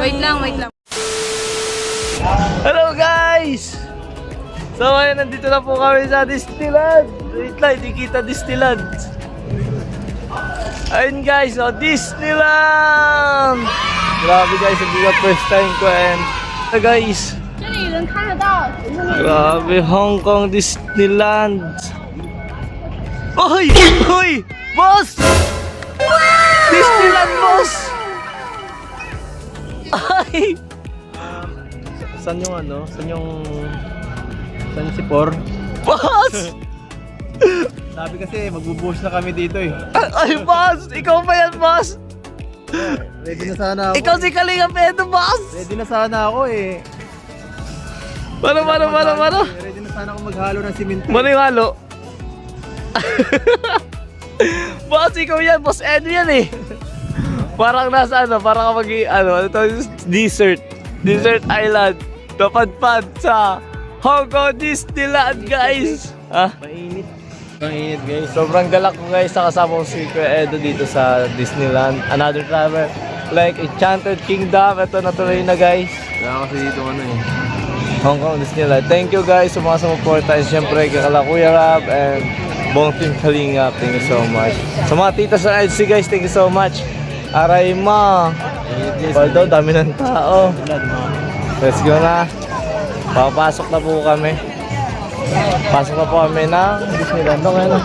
Wait lang, wait lang. Hello guys! So ayun, nandito na po kami sa Disneyland. Wait lang, hindi kita Disneyland. Ayun guys, oh, Disneyland! Grabe guys, hindi na first time ko and guys. Grabe, Hong Kong Disneyland. Oy! Oy! Boss! Disneyland, boss! Ay! Saan yung ano? Saan yung si Por? Boss! Sabi kasi magbubuhos na kami dito eh. Ay, boss! Ikaw ba yan, boss? Ready na sana ako. Ikaw si Kalinga Pedro, boss! Ready na sana ako eh. Mano? Ready na sana ako maghalo ng simento. Mano yung halo? Boss, ikaw yan. Boss Edu yan eh. Parang nasa ano, parang kapag ito dessert. Desert Island. Napadpad sa Hong Kong Disneyland, guys. Ah? Mainit. Mainit guys. Sobrang galak ko guys sa kasama ko si Kuya Edo dito sa Disneyland. Another travel like Enchanted Kingdom. Ito natuloy na guys. Kaya kasi dito ano eh. Hong Kong Disneyland. Thank you guys sa mga sumuporta. And syempre kay Kuya Rab and buong team Kalinga. Thank you so much. Sa mga tita sa IDC guys, thank you so much. Aray ma. Although dami ng tao. Let's go na. Papasok na po kami. Pasok na po kami ng Disneyland. Okay na.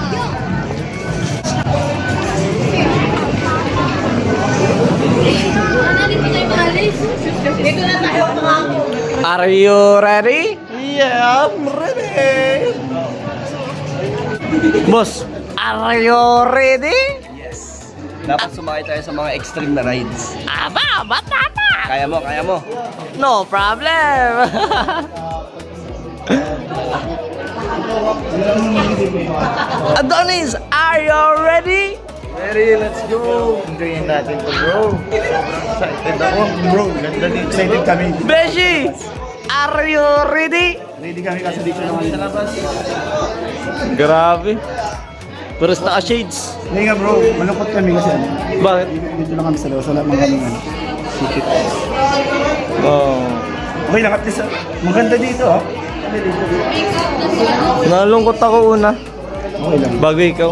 Are you ready? Yeah, I'm ready. Boss, are you ready? Yes. Dapat sumakay tayo sa mga extreme na rides. Aba, batata! Kaya mo, kaya mo. No problem! Adonis, are you ready? Ready, let's go. Enjoyin natin to bro. Excited ako. Bro, ganda din. Excited kami. Beshi, are you ready? Ready kami kasi dito naman sa labas. Grabe. Pero sa shades. Hindi nga bro, malungkot kami kasi ano. Bakit? Dito lang kami sa labas. Wala mga kami sikit. Oh. Okay lang, at least maganda dito ah. Nalungkot ako una. Okay lang. Bago ikaw.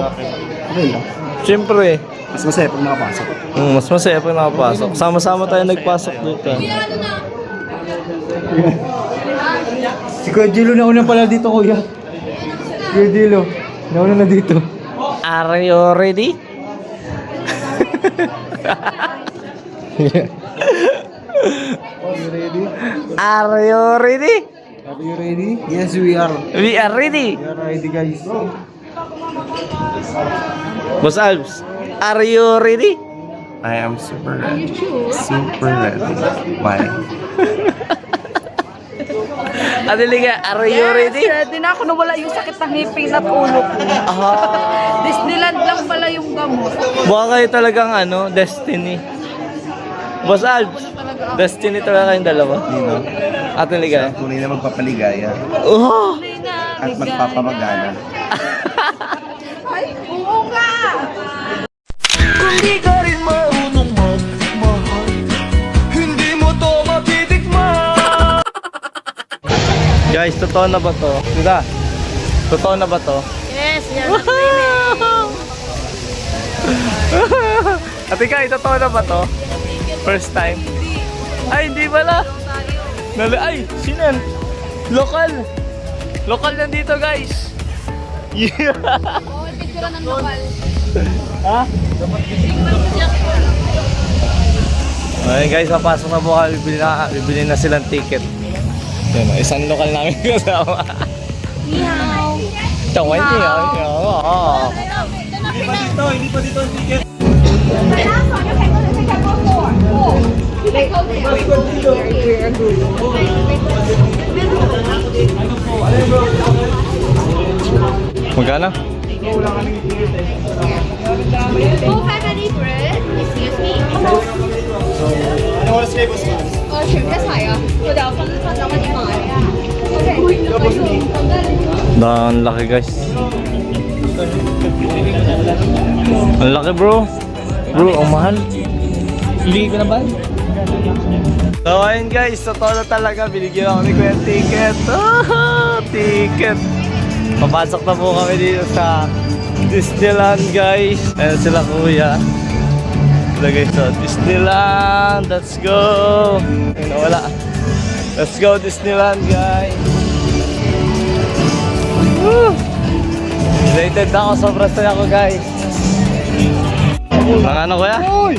Okay lang. Siyempre. Mas masaya pag nakapasok. Mas masaya pag nakapasok. Sama-sama tayo nagpasok dito. Si Kuya Jilo nauna pala dito kuya. Kuya Jilo, nauna na dito. Are you ready? Are you ready? Are you ready? Are you ready? Yes, we are. We are ready. We are ready guys. Boss Alps, are you ready? I am super ready. Super ready. Why? Adeliga, are you ready? Ready na ako, nawala yung sakit ng ngipin at ulo ko. Disneyland lang pala yung gamot. Mukha kayo talagang destiny. Boss Alps, destiny talaga kayong dalawa. Nino? Adeliga. Tunay na magpapaligaya Oh! at magpapamagana. Ay, oo nga! Kung di ka rin marunong magmahal, hindi mo to matitikman. Guys, totoo na ba to? Diba? Totoo na ba to? Yes, yes. Ate Kai, totoo na ba to? First time? Ay, hindi pala. Ay, sino yan? Lokal. Lokal nandito, guys. Yeah. Oo, picture ng lokal. Ha? Ayun guys, papasok na po kami. Bibili na silang ticket. Yan, isang lokal namin kasama. Meow. Chawai niya. Hindi pa dito ang ticket. Magkano? Oh, 500 bread. Excuse me. Ano oras kayo boss? 全部晒啊！佢哋有分咗乜點買？OK。 Ang laki guys. Ang laki bro. Bro, ang mahal. Hindi ko na ba? So ayun guys, totoo na talaga. Binigyan ako ni Kuya ng ticket. Ticket. Papasok na po kami dito sa Disneyland guys. Ayan sila Kuya. Sila guys, so Disneyland. Let's go. Ayun, wala. Let's go Disneyland guys. Woo! Excited ako, sobrang saya ko guys. Ang ano kuya? Uy!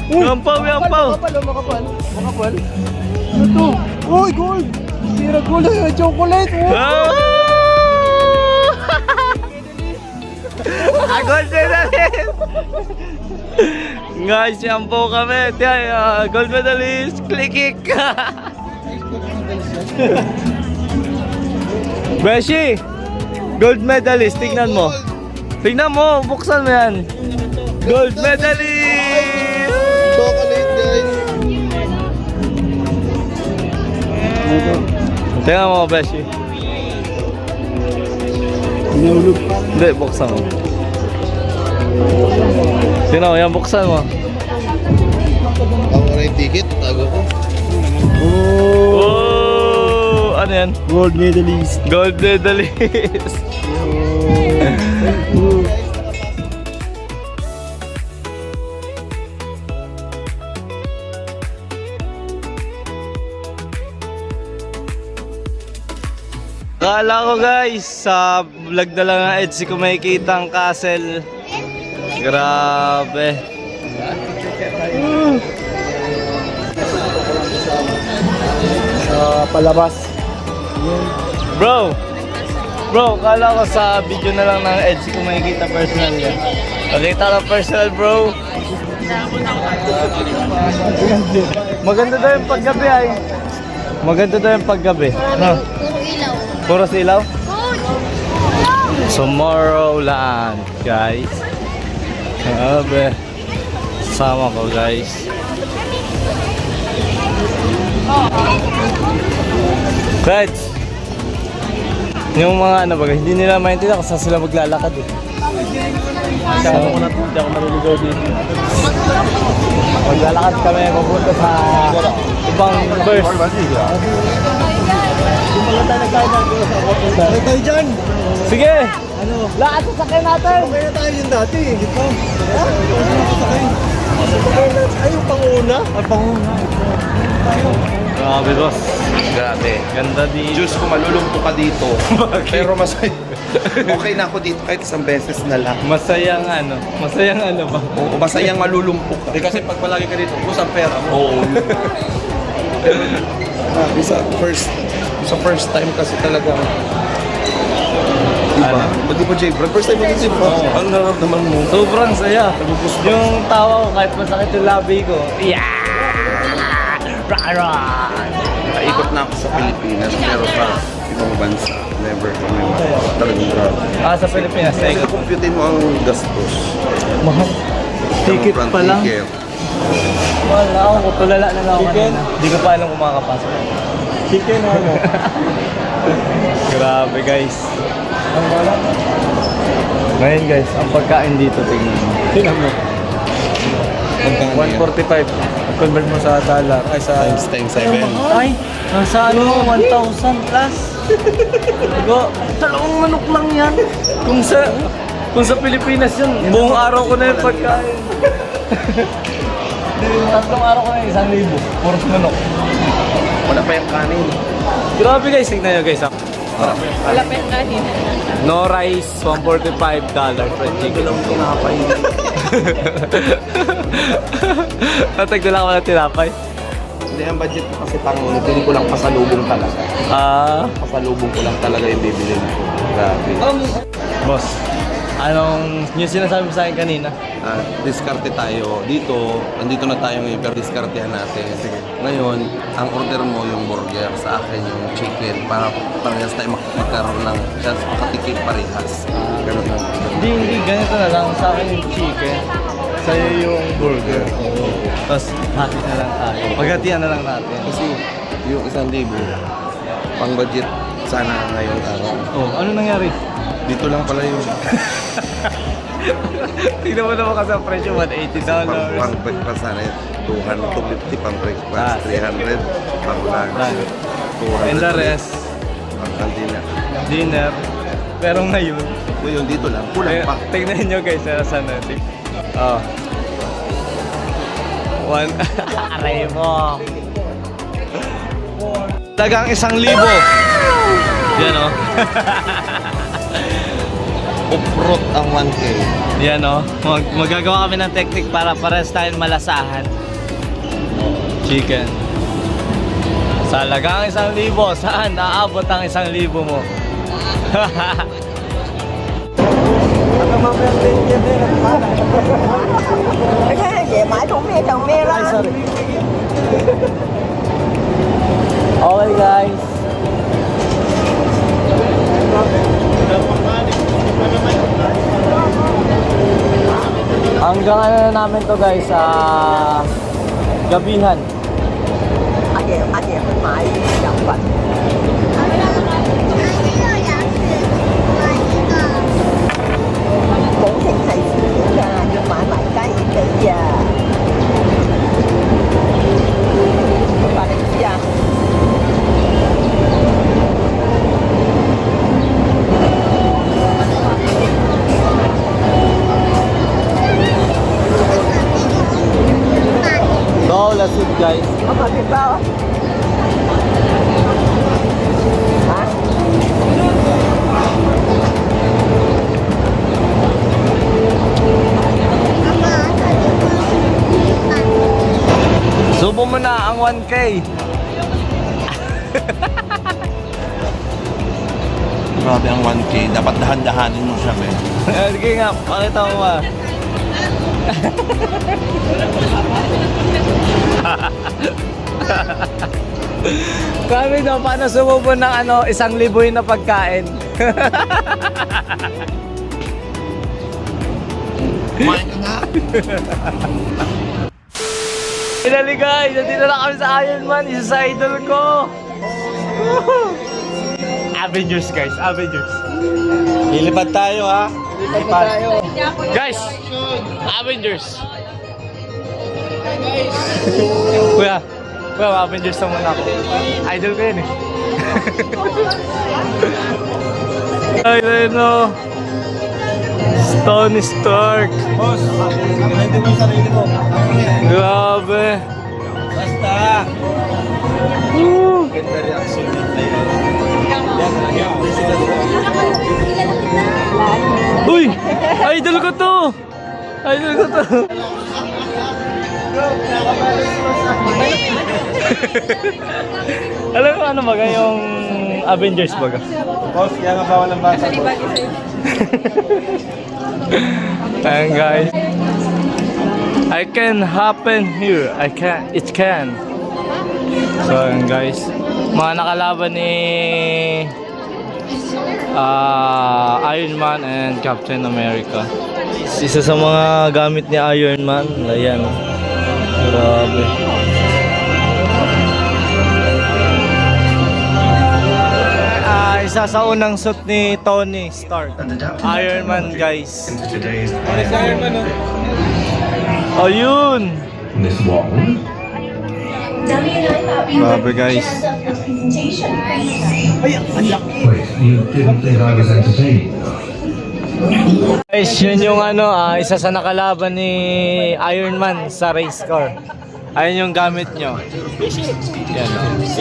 Yampaw, yampaw! Makapal. Ano to? Uy, gold! Sira gold, chocolate! Ah! Gold medalist! Guys, yampaw kami. Tiyan, gold medalist. Click-kick! Beshi! Gold medalist, tignan mo. Tignan mo, buksan mo yan. Gold medalist! Chocolate, guys! Tingnan mo, Beshi. Nahulog. Hindi, buksan mo. Tingnan mo, yan, buksan mo. Ako na yung ticket, tago ko. Oh! Ano yan? Gold medalist. Gold medalist! Akala ko guys, sa vlog na lang ng Edsi ko makikita ang castle. Grabe. Sa palabas. Bro, akala ko sa video na lang ng Edsi ko makikita personal yan. Pakita ka personal bro. Maganda daw yung paggabi ay. Maganda daw yung paggabi. No? Puro silaw? Tomorrowland, guys. Grabe. Sama ko, guys. Guys, yung mga ano ba, hindi nila maintindihan kung saan sila maglalakad eh. Hindi ako maruligaw dito. Maglalakad kami, pupunta sa ibang verse. Ano tayo dyan? Sige! Lahat sa sakyan natin! Kaya tayo yun dati, di ba? Ay, yung panguna? Ang panguna. Grabe boss. Grabe. Ganda di. Diyos ko, malulumpo ka dito. Pero masaya. Okay na ako dito kahit isang beses na lang. Masayang ano ba? Oo, masayang malulumpo ka. Kasi pag palagi ka dito, kusang pera mo. Oo. Sa first time kasi talaga. Diba? Di ba, Jay? First time mo din siya. Ang naramdaman mo. Sobrang saya. Yung tawa ko kahit masakit yung labi ko. Yeah! Rah! Naikot na ako sa Pilipinas pero sa ibang bansa. Never kami. Talagang grabe. Sa Pilipinas, Kasi naikot. computein mo ang gastos. Mahal. Ticket Front pa lang. ticket. Wala ako, tulala na lang ako kanina. Hindi ko pa alam kung makakapasok. Chicken o ano? Grabe guys. Ngayon guys, ang pagkain dito tingnan mo. Tingnan mo. 145. Convert mo sa dollar. Ay sa... Times 7. Ay, nasa ano, 1,000 plus. Go, dalawang manok lang yan. Kung sa Pilipinas yun, buong araw ko na yung pagkain. Tatlong araw ko na 1,000. Puro manok. Wala pa yung kanin. Grabe guys, tignan nyo guys. Wala pa yung kanin. No rice, $145 fried chicken. Natagdo lang ako ng tinapay. Hindi, ang budget ko kasi pang bili ko lang pasalubong talaga. Pasalubong ko lang talaga yung bibili ko. Grabe. Boss, anong yung sinasabi mo sa akin kanina? Diskarte tayo dito. Andito na tayo ngayon pero diskartehan natin. Ngayon, ang order mo yung burger, sa akin yung chicken para parehas tayo magkaroon ng chance makatikim parehas. Ganun lang. Hindi, ganito na lang. Sa akin yung chicken, sa'yo yung burger. Tapos, hati na lang tayo. Paghatian na lang natin. Kasi yung 1,000, pang budget sana ngayong araw. Oh, ano nangyari? Dito lang pala yung Tignan mo naman kasi ang presyo, $180. Pang breakfast sana yun. 250 pang breakfast, 300 pang lunch, 200 And the rest, pang dinner. dinner. Pero ngayon, Ngayon dito lang, kulang pa. tignan nyo guys, nasa natin. Oh. One. Aray mo. Tagang 1,000. Yan o. Uprot ang 1K. Yan o. Magagawa kami ng technique para pares tayong malasahan. Chicken. Sa lagang 1,000, saan naabot ang 1,000 mo? Okay guys. Hanggang ano na namin to guys sa gabihan. So, let's eat guys. Subo mo na ang 1K. Grabe ang 1K. Dapat dahan-dahanin mo siya, Ben. Sige nga, pakita mo ba? Kami daw, paano sumubo ng 1,000 yun na pagkain? Kumain ka nga. Finally guys, nandito na kami sa Iron Man, isa sa idol ko. Avengers guys, Avengers. Lilipad tayo ha. Lilipad tayo. Guys, Avengers. Kuya, Avengers na muna ako. Idol ko yun eh. Ay, no. Tony Stark. Boss, ready mo yung sarili mo. Grabe. Basta. Woo. Ganda reaction nila yan. Uy! Idol ko to! Idol ko to! Alam mo ano baga yung Avengers baga? Boss, kaya nga bawal ang basa. Ayan guys. I can happen here. It can. So ayan guys. Mga nakalaban ni Iron Man and Captain America. Isa sa mga gamit ni Iron Man. Ayan. Grabe. Isa sa unang suit ni Tony Stark. Iron Man guys. Iron Man, Oh yun! Miss Walton. Grabe guys. Wait, you didn't think I was entertaining? Guys, yun yung isa sa nakalaban ni Iron Man sa race car. Ayun yung gamit nyo. Yan,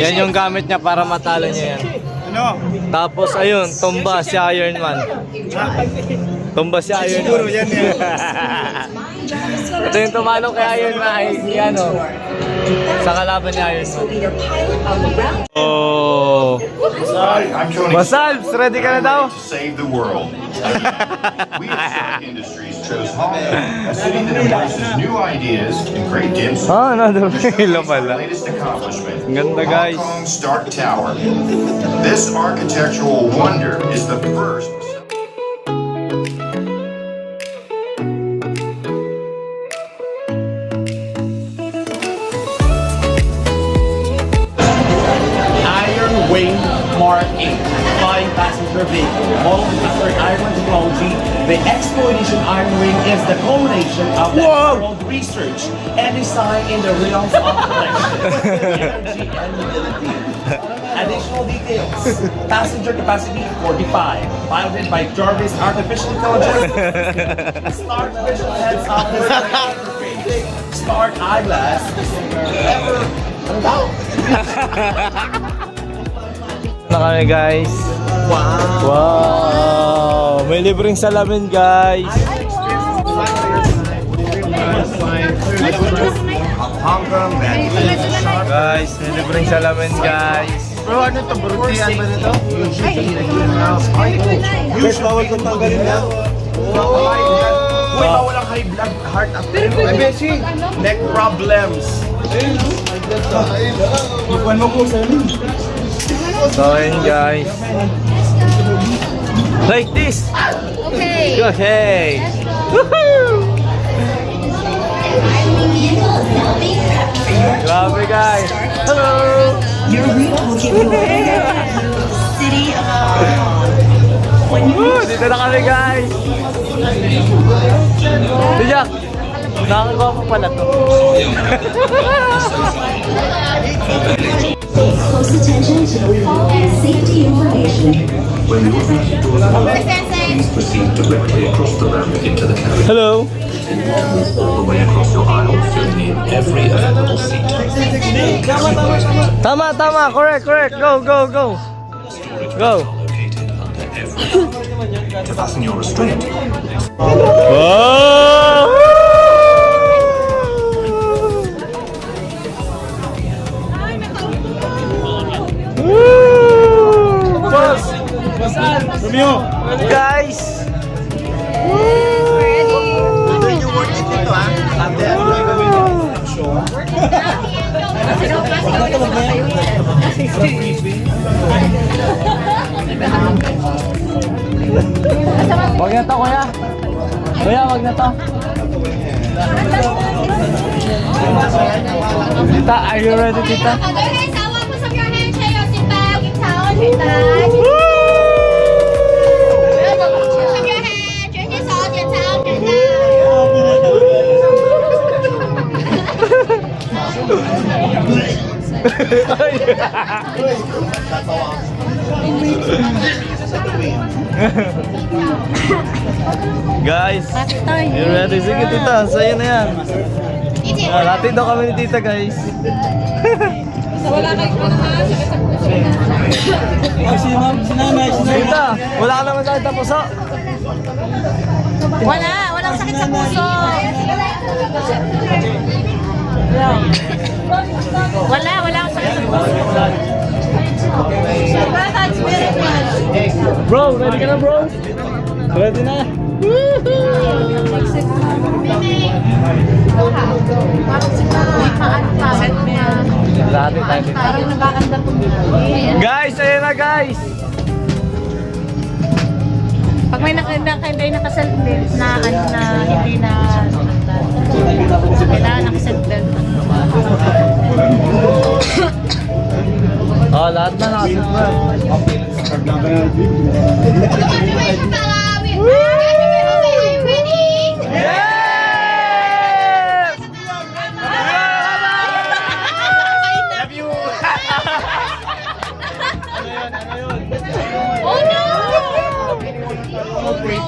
yan yung gamit niya para matalo niya yan. Ano? Tapos ayun, tumba si Iron Man. Tumba si Iron Man. Siguro yan yan. Ito yung tumalo kay Iron Man ay sa kalaban ni Iron Man. Oh. Hi, I'm Tony Masalbs, ready ka na daw? to save the world. We at Stark Industries chose Holland, a city that embraces new ideas and great density. Ah, another hilo The pala. latest accomplishment, Ang ganda, guys. Hong Kong Stark Tower. This architectural wonder is the first. Iron Wing Mark 8. 5 passenger vehicle. Following Mr. Iron technology, the Expo Edition Iron Ring is the culmination of the world research and design in the realms of collection, energy, and mobility. Additional details. Passenger capacity 45. Piloted by Jarvis Artificial Intelligence. Start visual heads-up display. Start eyeglass. Ano daw? Na kami guys. Wow! May libreng salamin guys. Guys, may libreng salamin guys. Bro, ano to? Brutihan ba nito? Guys, bawal kong tanggalin na. Uy, walang high blood heart attack. Ay, Beshi! Neck problems. Ipuan mo po sa amin. So ayun guys. Like this. Okay. Okay. Woohoo! Grabe guys. Hello. Your route will give you city of Woo! Dito na kami guys. Jack, nakakagawa pa pala to. close attention to the following safety information. When your passing doors are open, please proceed directly across the ramp into the cabin. Hello. All the way across your aisle, filling in every available seat. Tama, tama. Correct, correct. Go, go, go. Go. Located under every. To fasten your restraint, Wow! Woo! Boss! Guys! Wag na to, kuya. Kuya, wag na to. Tita, are you ready, tita? Okay, someone put up your hand, shake your seat back, keep towel, shake that. Put up your hand, drink your salt, your towel, shake Guys, you ready? Sige, tita, sa'yo na yan. Natin daw kami ni tita, guys. Tita, wala ka naman sakit sa puso. Walang sakit sa puso. Wala akong sakit sa puso. Bro, ready ka na, bro? Ready na? Guys, ayun na guys! Pag may hindi nakasal na hindi na kailangan nakasettle. Oh, lahat na nakasunod. Yes! Oh no! Ano gagawin?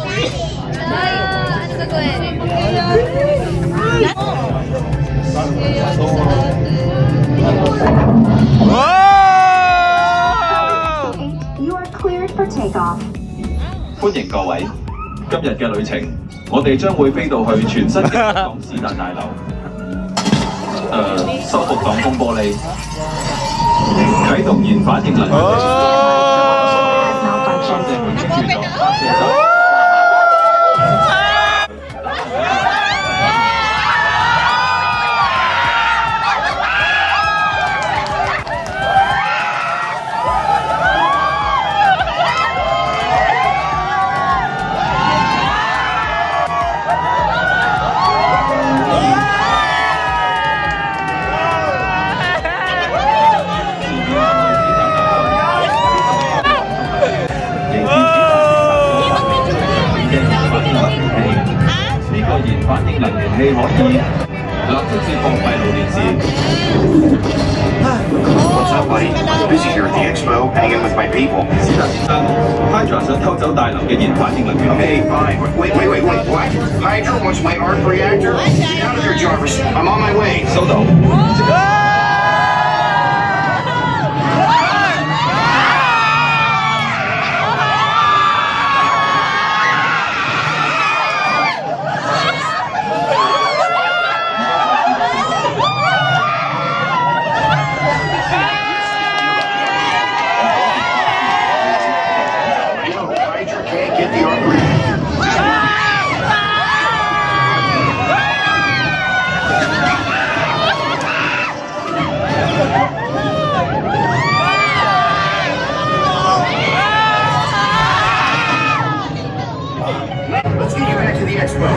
You are cleared for takeoff. 歡迎各位，今日嘅旅程，我哋將會飛到去全新嘅香港斯達大樓。修復擋風玻璃，啟動現反應能力。 Guys, 可以立即接放閉路電視。 What's up, buddy? Busy here at the expo, hanging with my people. 先生，Hydra 想偷走大樓嘅研發英能源。 Okay, fine. Wait, what? Hydra wants my arc reactor? Get out of there, Jarvis. I'm on my way. 收到。 Hydra can't get the arc reactor. Let's get you back to the expo.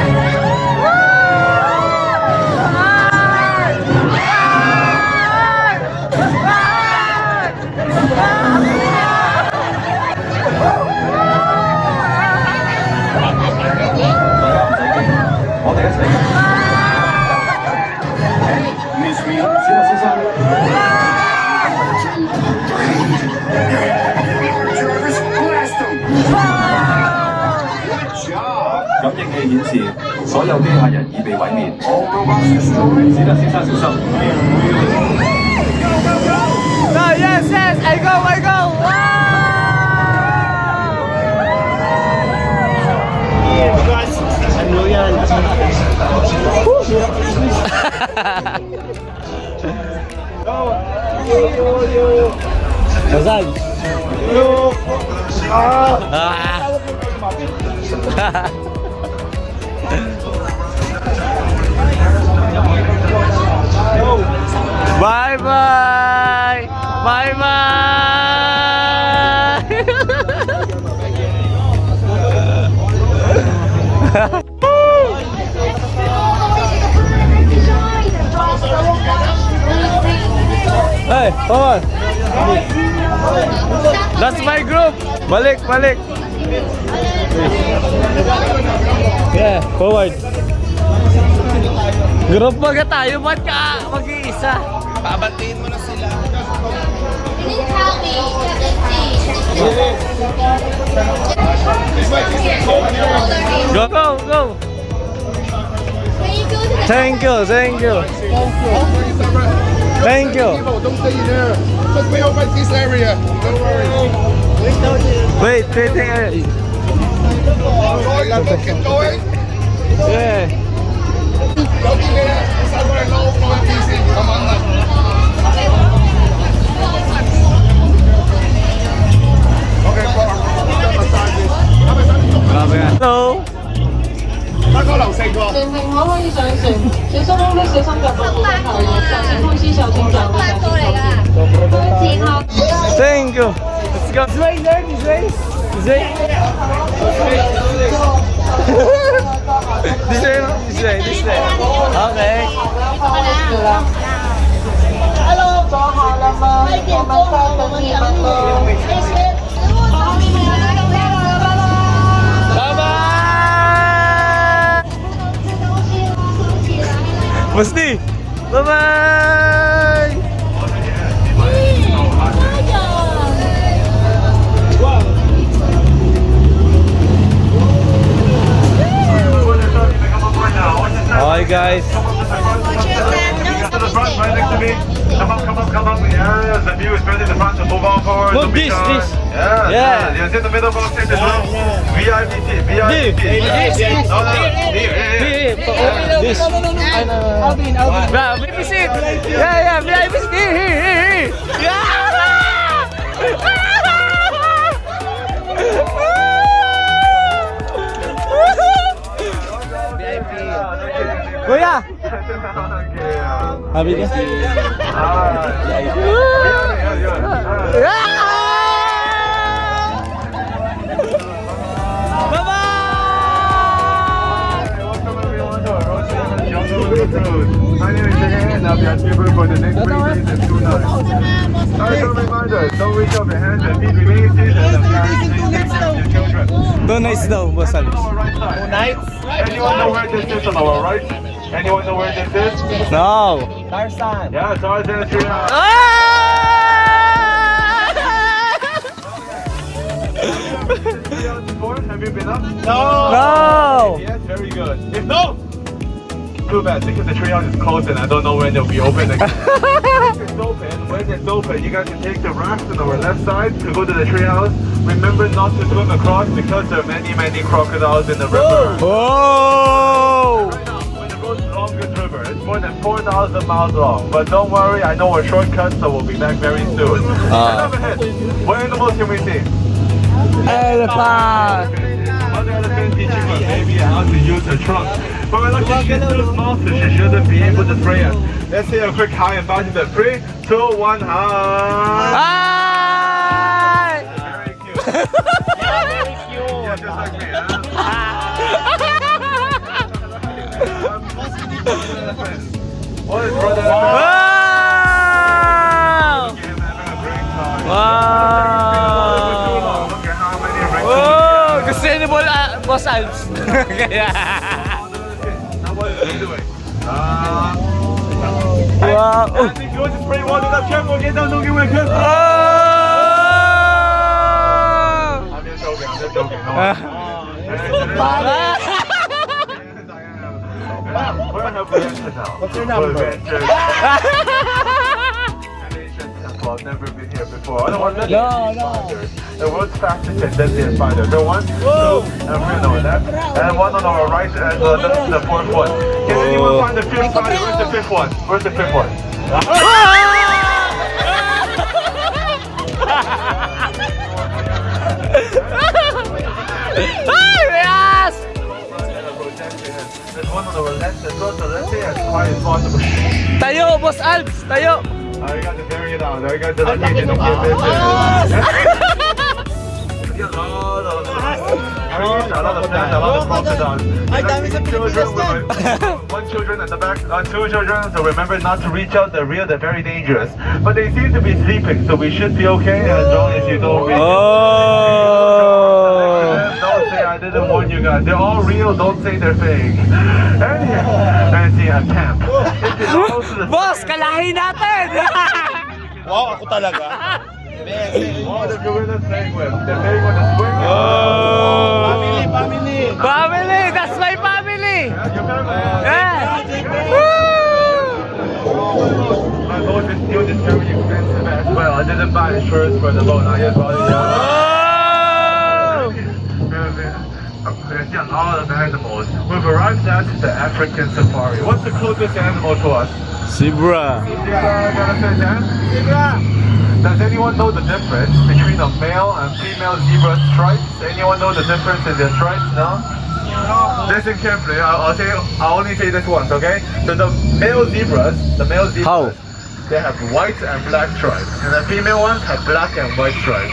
Miss me? Jarvis, blast him! Good job! 感應器顯示，所有機械人已被毀滅。 All robots destroyed. 是的，先生小心。 Yes, I go! Ano yan? Saan? Bye-bye! Hey, come on! That's my group! Balik! Yeah, forward! Group baga tayo, ba't ka mag-iisa? Pabantiin mo na sila. Go! Thank you! Don't stay in there. Just wait over this area. Don't worry. Wait. Keep going. Yeah. Don't be there. Somewhere low from easy. Come on. Okay, Hello. 開個樓四個。全程可可以上船，小心空隙，小心腳部保護頭嘅，小心空絲受損腳嘅，小心前後。 Thank you. Let's go. This way. This way. Okay. Hello， 坐下啦嘛，我們三個字乜咯？ Musti. Bye-bye. Hi guys. To the front, right next to me. Come on. Yes, the view is better in the front, so move on forward. Look, Don't be this. shy. Yeah. Yes, in the middle box, in the room. VIP. This. VIP seat. Yeah, VIP seat. Here. Kuya. Happy ka? My name is Jagan, I'll be your keeper for the next 3 days and 2 nights. Alright, so reminder, don't reach up your hands and feet remain seated and parents please take care of your children. Doon nice daw, boss Alex. Right side. Anyone know where this is on our right? Anyone know where this is? No. Tarzan. Yeah, Tarzan Treehouse. Have you been up? No. Yes, very good. If no, too bad because the treehouse is closed and I don't know when they'll be open again. It's open. When it's open, you guys can take the raft on our left side to go to the treehouse. Remember not to swim across because there are many crocodiles in the river. Oh. Right now, we're the world's longest river. It's more than 4,000 miles long. But don't worry, I know a shortcut, so we'll be back very soon. And up ahead, what animals can we see? Elephant. Mother elephant teaching her baby how to use her trunk. But we're lucky she's too small, so she shouldn't be able to spray us. Let's say a quick hi and bye to the 3, 2, 1, hi! Hi. Very cute. Yeah, just like me, huh? What is brother elephant? Wow. Okay, I'm having a great time. Wow. Look at how many rings. Oh, gusto ni Boss Alps. Kaya. Now what is he doing? Wow. And if you want to spray water, that's careful, get down, don't get wet. Oh. I'm just joking, no. Where have we entered now? What's your number? I've never been here before. I don't want to No. The world's fastest and deadliest spider. So 1, 2, and 3 on our left, and 1 on our right, and the 4th one. Can anyone find the 5th spider? Where's the 5th one? Where's the 5th one? Yes! There's 1 on our left as well, so let's say as quiet as possible. Tayo, Boss Alps, tayo. I got to bury it out. I got to let you don't get this. A lot of plants, a lot of crocodiles. One children at the back, 2 children, so remember not to reach out, they're real, they're very dangerous. But they seem to be sleeping, so we should be okay as long as you don't reach Don't say I didn't warn you guys. They're all real, don't say they're fake. And see a camp. It belongs to the Boss, kalahin natin! Wow, ako talaga. Oh, the gorillas playing with. They're playing with the swing. Family, that's my family! Your family. Yeah! My boat is still very expensive as well. I didn't buy insurance for the boat. I just bought it. There's a lot of animals. We've arrived at the African safari. What's the closest animal to us? Zebra. Does anyone know the difference between a male and female zebra stripes? Anyone know the difference in their stripes? No? Listen carefully. I'll only say this once, okay? So the male zebras, How? they have white and black stripes, and the female ones have black and white stripes.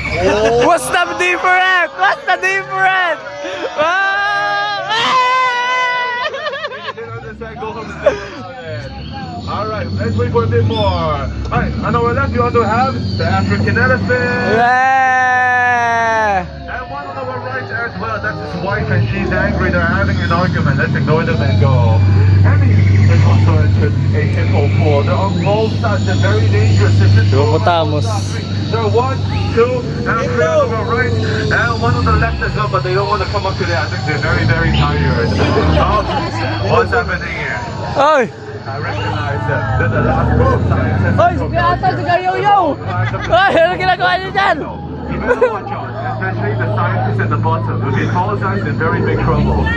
What's the difference? What's the difference? Alright, let's wait for a bit more. Alright, on our left you also have the African elephant. Yeah! And 1 on our right as well, that's his wife and she's angry, they're having an argument. Let's ignore them and go. And there's also a hippo pool. They're on both sides, they're very dangerous. Hippopotamus. So 1, 2, and 3 on the right, and 1 on the left as well, but they don't want to come up today. I think they're very tired. What's happening here? Oy! I recognize them. They're the last group of scientists. Oy! Pirata si Yo-Yo! Oy! Ano ginagawa niyo dyan? You better watch out, especially the scientists at the bottom. If they apologize, they're in very big trouble.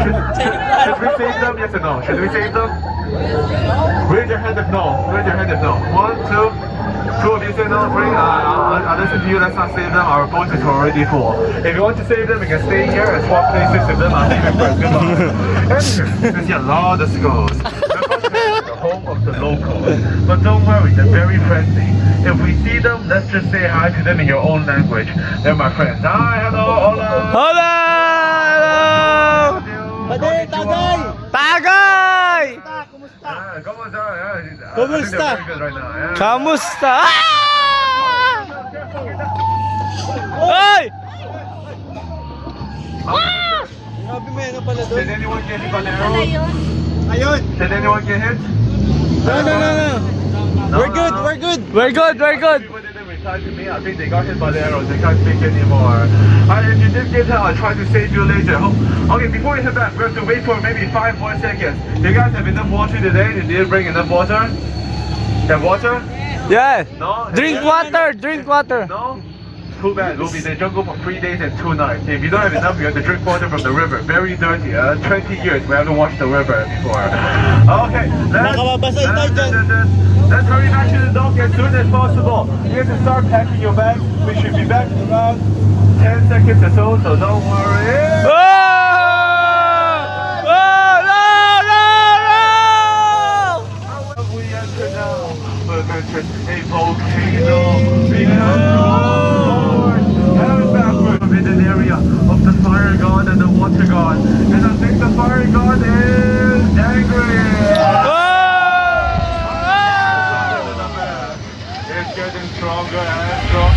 Should we save them? Yes or no? Should we save them? Raise your hand if no. Raise your hand if no. 1, 2. 2 of you say no, 3. I'll listen to you. Let's not save them. Our boat is already full. If you want to save them, you can stay here and swap places with them. I'll leave it first. Goodbye. Anyway, you see a lot of skulls. The home of the locals. But don't worry, they're very friendly. If we see them, let's just say hi to them in your own language. They're my friends. Hi, hello, hola. Hola! Tagay! Kumusta? Kamusta? Ay! Did anyone get Valero? Did anyone get hit? No. We're good. People didn't reply to me. I think they got hit by the arrows. They can't speak anymore. If you did get hit, I'll try to save you later. Okay, before you head back, we have to wait for maybe 5 more seconds. You guys have enough water today? Did you bring enough water? Have water? Yes. No? Drink water. No? Too bad. We'll be in the jungle for 3 days and 2 nights. If you don't have enough, you have to drink water from the river. Very dirty. 20 years we haven't washed the river before. Okay, let's hurry back to the dock as soon as possible. You have to start packing your bags. We should be back in around 10 seconds or so don't worry. We enter now. We've entered a volcano. Because and backward in an area of the fire god and the water god. And I think the fire god is angry. It's getting stronger and stronger.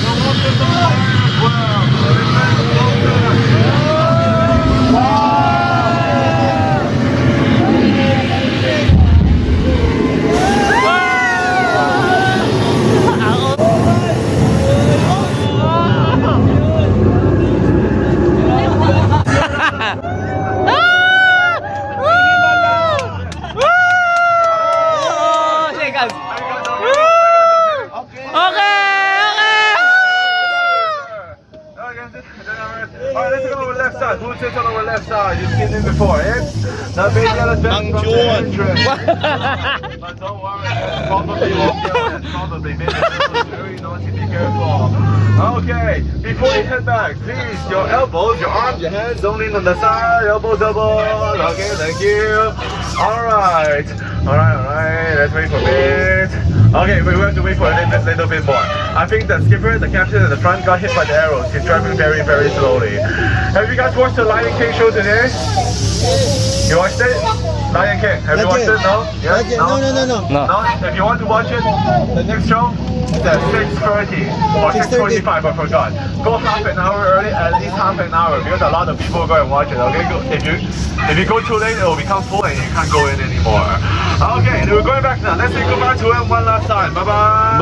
The water god as well. It's getting Alright, let's go on the left side. Who sits on our left side? You've seen him before, eh? Now, baby, let's back from the entrance. But don't worry, probably won't get it. Probably, maybe it's very naughty, be careful. Okay, before you head back, please, your elbows, your arms, your hands, don't lean on the side. Elbows, elbows. Okay, thank you. Alright, let's wait for a bit. Okay, we have to wait for a little bit more. I think the skipper, the captain at the front got hit by the arrows. He's driving very, very slowly. Have you guys watched the Lion King show today? You watched it? Lion King. Have you watched it? No? Yes? No. If you want to watch it, the next show is at 6:30 or 6:25, I forgot. Go half an hour early, at least half an hour, because a lot of people go and watch it. Okay, if you go too late, it will become full and you can't go in anymore. Okay, we're going back now. Let's say goodbye to him one last time. Bye bye.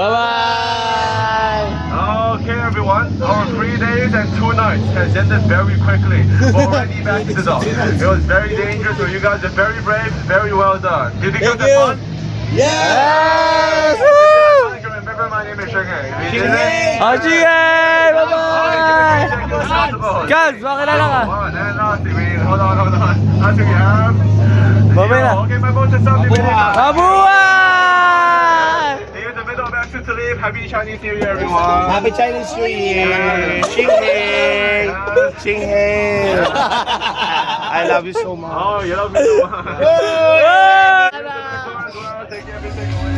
Okay, everyone. Our 3 days and 2 nights has ended very quickly. We're already back to the dock. It was very dangerous, but you guys are very brave. Very well done. Did you guys have fun? Yes! You can remember my name is Sheng Hei. Bye-bye! Guys, makilala ka. And lastly, hold on. Lastly, we have... Bye-bye na. Okay, my boat is up. Mabuhay! Here's the middle of exit to leave. Happy Chinese New Year, everyone. Happy Chinese New Year! Xing Hei! Xing Hei! I love you so much. Oh, you love me so much. Take everything away.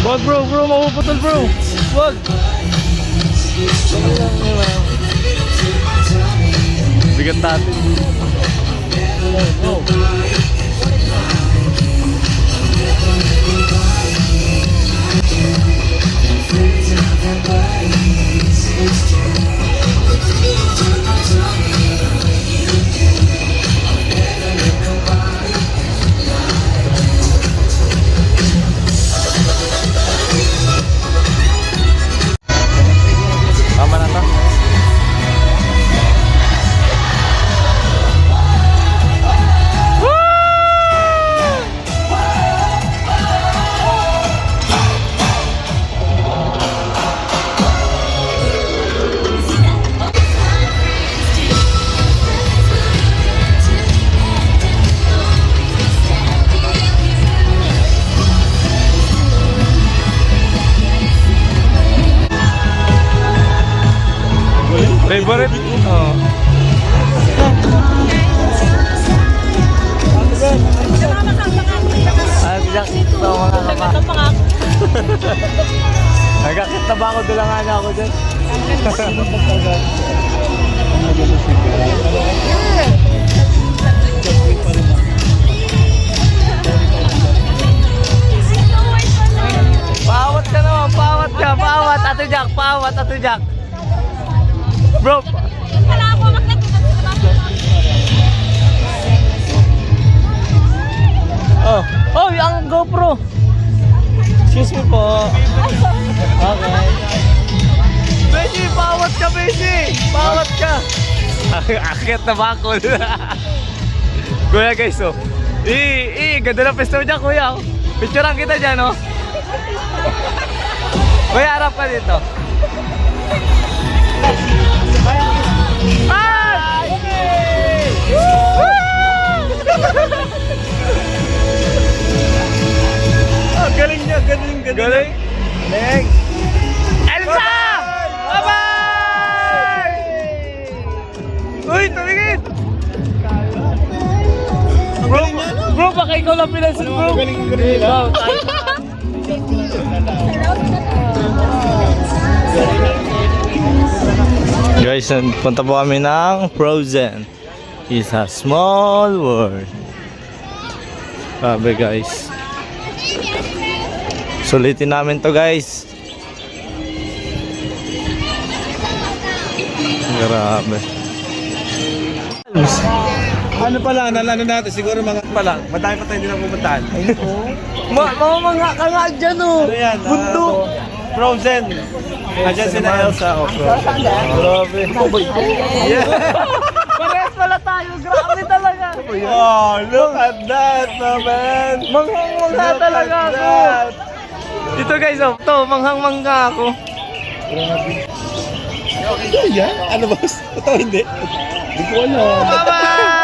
Wag bro, mapuputol bro. Wag. Bigat natin. Tama na to. Woo! Favorite? Oo. Nagkakit na ba ako? Dulangan na ako dyan. Pawat ka naman, pawat ka, pawat, Ate Jack, pawat, Ate Jack. Bro. Oh, oh, ang GoPro. Excuse me po. Okay. Beshi, pawat ka, Beshi. Pawat ka. Akit na ba ako? Kuya guys, oh. Ganda na pesto dyan, kuya. Picturean kita dyan, oh. Kuya, harap ka dito. Ah! Oh, galing niya, galing. Galing? Galing. Elsa! Bye-bye! Uy, tumingin! Bro, baka ikaw lang pinansin, bro. Galing. Guys, punta po kami ng Frozen. It's a small world. Sabi guys. Sulitin namin to guys. Grabe. Ano pala, nalano natin, siguro mga pala, madami pa tayo hindi na pupuntahan. Mamamangha ka nga dyan oh. Ano yan? Bundok. Frozen. Nandiyan si Elsa, oh, Frozen. Grabe. Yeah. Parehas pala tayo. Grabe talaga. Oh, look at that, man. Manghang-mangha talaga ako. Dito guys, oh. Ito, manghang-mangha ako. Yan? Ano ba? Ito hindi. Hindi ko alam. Bye-bye!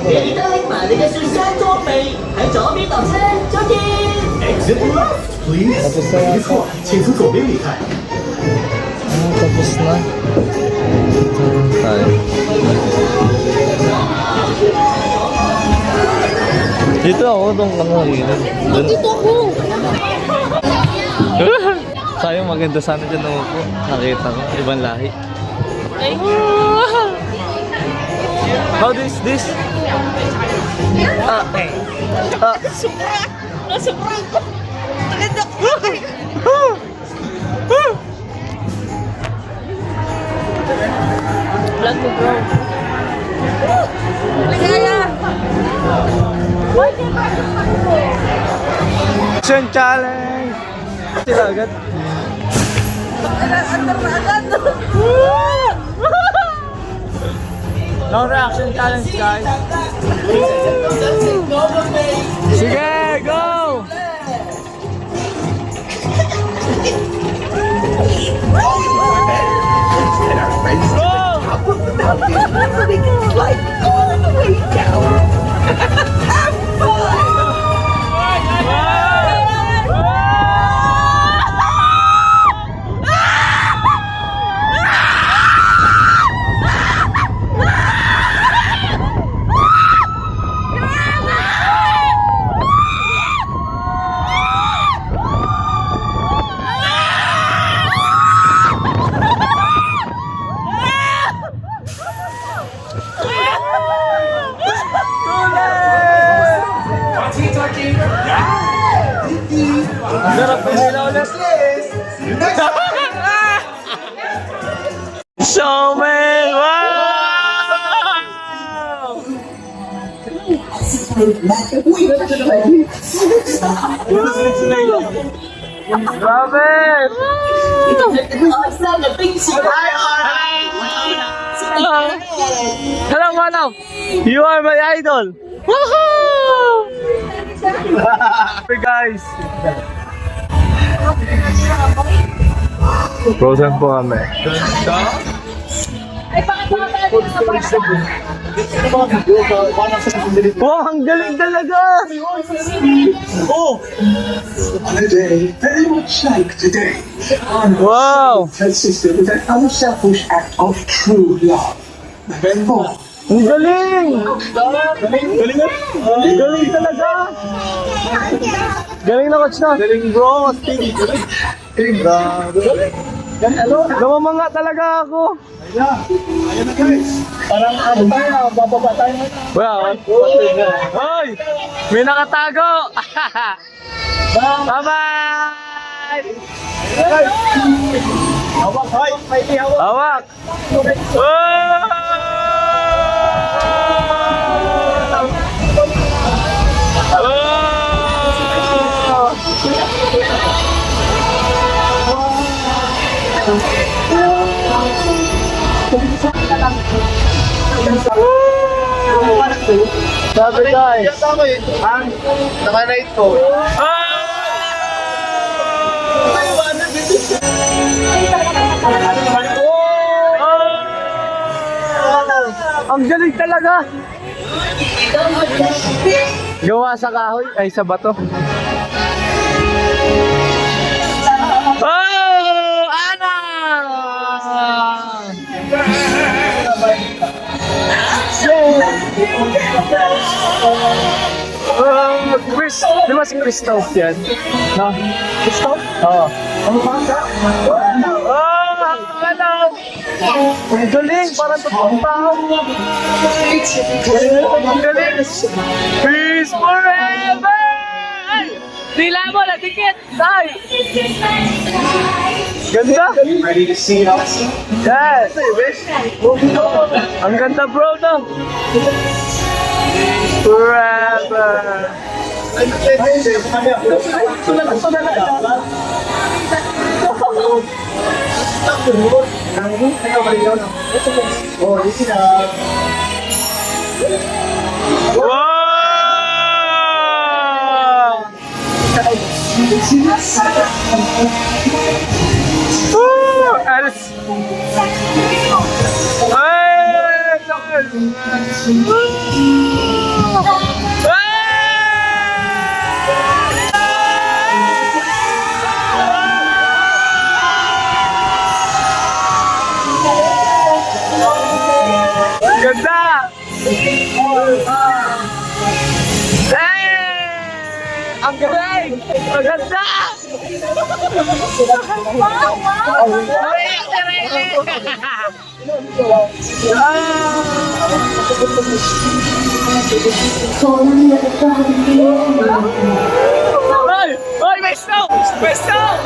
你的买的是山多北，喺左邊落車，再見。Exit left, please。沒錯，請從左邊離開。 Tapos na. Tayo. Dito ako, doon ka na. Dito ako. Sayang maganda sana dyan ako. Nakita ko, ibang lahi. How this? Vlog mo, bro. Ligaya! Action challenge! Sila agad. Andar na agad! No reaction challenge, guys. Sige, go! Ang sarap na nila ulit. Showman! Wow! Grabe! Hello, Manaw! You are my idol! Woohoo! Hey guys! Frozen po kami. Ay, bakit mga tayo? Wow, ang galing talaga! Today, very much like today, Wow! consisted with an unselfish act of true love. Therefore, Ang galing! Galing talaga! Galing na, coach na! Galing bro! Namamanga talaga ako! Parang ano tayo, bababa tayo. Wow! Hoy! May nakatago! Bye-bye! Hawak, hoy! May hawak! Hawak! Oh! Sabi guys! Kasama yun. Ang naka-night ko. Ang galing talaga! Gawa sa kahoy, ay sa bato. Oh! Ana! Chris, di ba si Christoph yan? No? Christoph? Oo. Oh, hello! Ang galing, parang totoong tao. Ang galing. Peace forever! Ay! Dila mo, natikit! Ay! Ganda! Ready to see us? Yes! Ang ganda bro, no? Forever! Wow! Woo! Alice! Ganda! Ang galing! Ang ganda! Hoy! Hoy! May snow! May snow!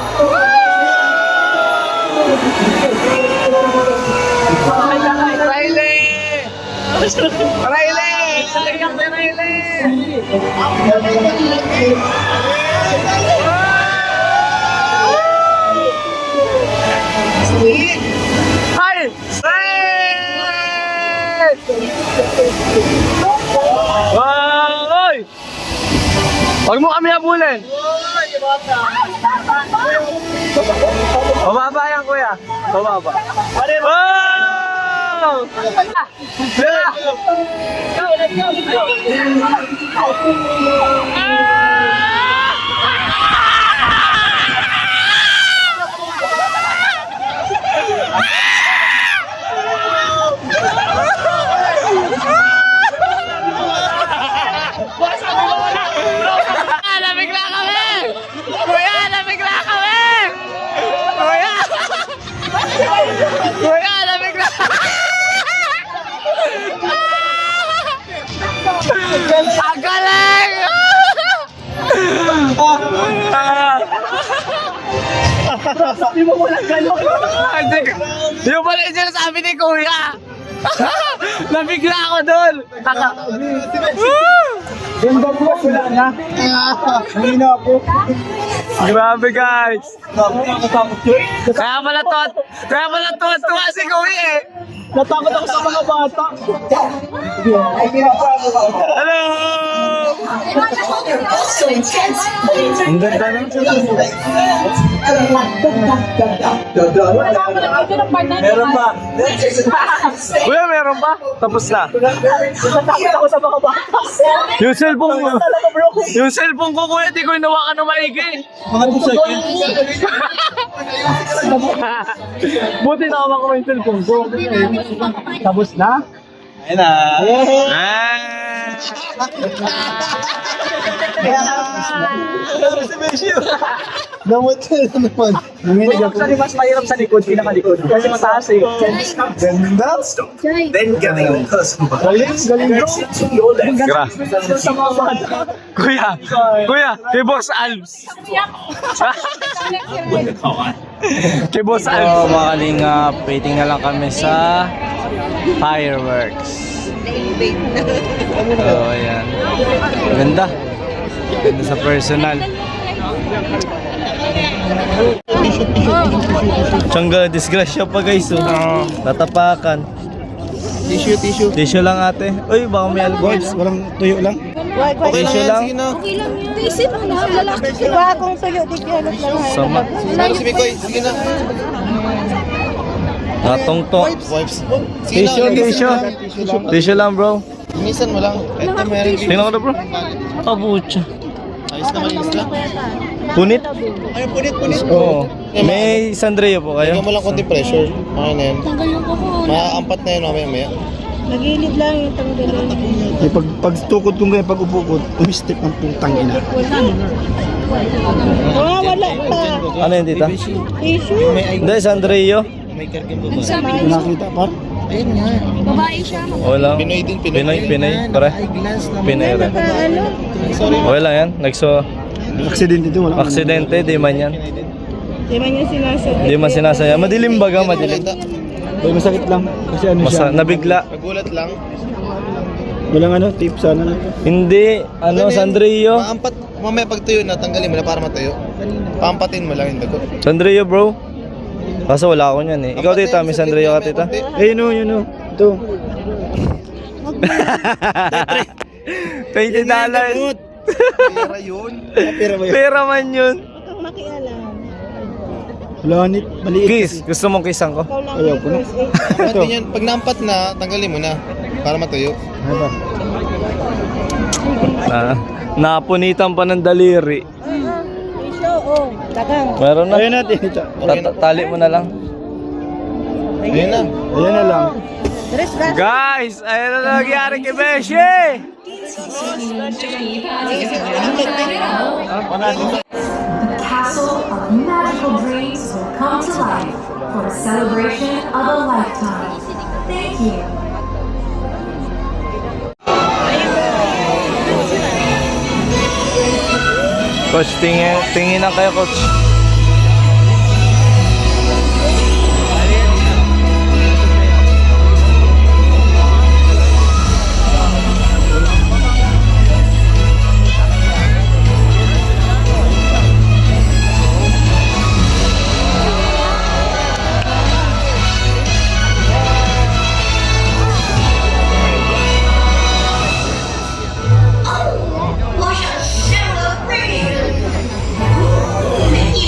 Riley! Riley! Tingnan mo, Riley! Hi! Hoy! Huwag mo kami habulin! Bababa yan, kuya. Bababa. Wow! Nabigla kami! Kuya, nabigla kami! Kuya! Kuya, nabigla! Ang galing! Di mo mo lang gano'n. Di mo pala yung sinasabi ni Kuya! Nabigla ako doon! Grabe guys! Kaya pala tuwa si Kuya eh! Natakot ako sa mga bata! Hello! Ang ganda na. Meron pa? Kuya, meron pa? Tapos na. Natakot ako sa mga bata. Yung cellphone ko kuya, di ko hinawakan ng maigi. Mga 2 seconds. Buti nakamaka ko yung cellphone ko. Tapos na? Ayun na. Namutin na naman. Nanginig ako. Kasi mas mahirap sa likod, pinakalikod. Kasi mataas eh. Ganda. Then galing yung person. Galing bro. Grabe. Sa mga bata. Kuya, kay Boss Alves. Kay Boss Alves. So, mga kalingap, waiting na lang kami sa fireworks. Oh, ayan. Ganda. Ganda sa personal. Tsangga, disgrasya pa guys. Oh. Tatapakan. Tissue lang ate. Uy, baka may alcohol. Walang tuyo lang. Tissue lang. Okay lang yun. Isip mo na, lalaki sila. Kung tuyo, di kaya Sama. Si Mikoy, sige na. Natong-tong. Tissue lang bro. Minisan mo lang. Ito meron. Tingnan ko na bro. Abucha. Ayos naman yung isla. Punit? Ayun, punit. Oo. May Sandreo po kayo? Tingnan mo lang konti pressure. Okay na yun. Maaampat na yun mamaya. Nagilid lang yung tanggalin. Pag tukod kong ganyan, pag upo ko, umistip ang putang ina. Oh, wala pa. Ano yun tita? Tissue. Hindi, Sandreo. Nakita pa? Babae siya. Wala. Pinoy din, Pinay. Pare. Pinay rin. Ano? Okay lang yan. Aksidente ito, wala. Aksidente, di man yan. Di man niya sinasabi. Di man sinasaya. Madilim baga, madilim. Ay, masakit lang. Kasi ano siya. Nabigla. Nagulat lang. Walang ano, tip sana lang. Hindi, Sandreo. Maampat, mamaya pag tuyo na, tanggalin mo na para matuyo. Pampatin mo lang yung dago. Sandreo bro. Kaso wala ako niyan eh. Ikaw tita, may Sandreo ka tita? Yun o. Ito. $20. Pera yun. Pera man yun. Wala nit, maliit. Kiss, gusto mong kissan ko? Ayaw ko na. Pampatin yun. Pag naampat na, tanggalin mo na. Para matuyo. Ano ba? Napunitan pa ng daliri. Meron na. Ayun natin ito. Tali mo na lang. Ayun na. Ayan na lang. Guys, ayun na nangyari kay Beshi! The castle of magical dreams will come to life for the celebration of a lifetime. Thank you. Coach, tingin na kayo, coach. You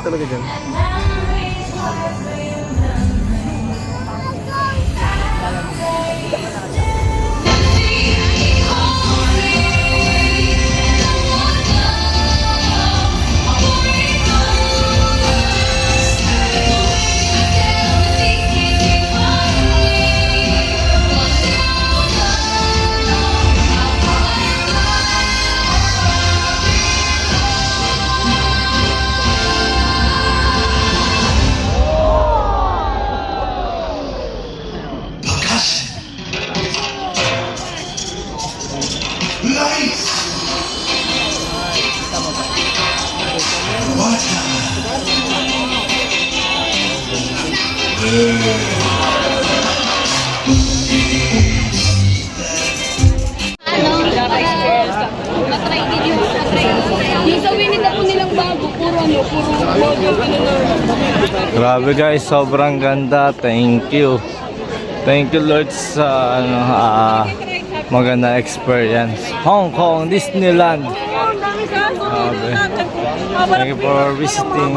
talaga dyan. Grabe guys, sobrang ganda. Thank you. Thank you Lord sa maganda experience. Hong Kong Disneyland. Grabe. Thank you for visiting.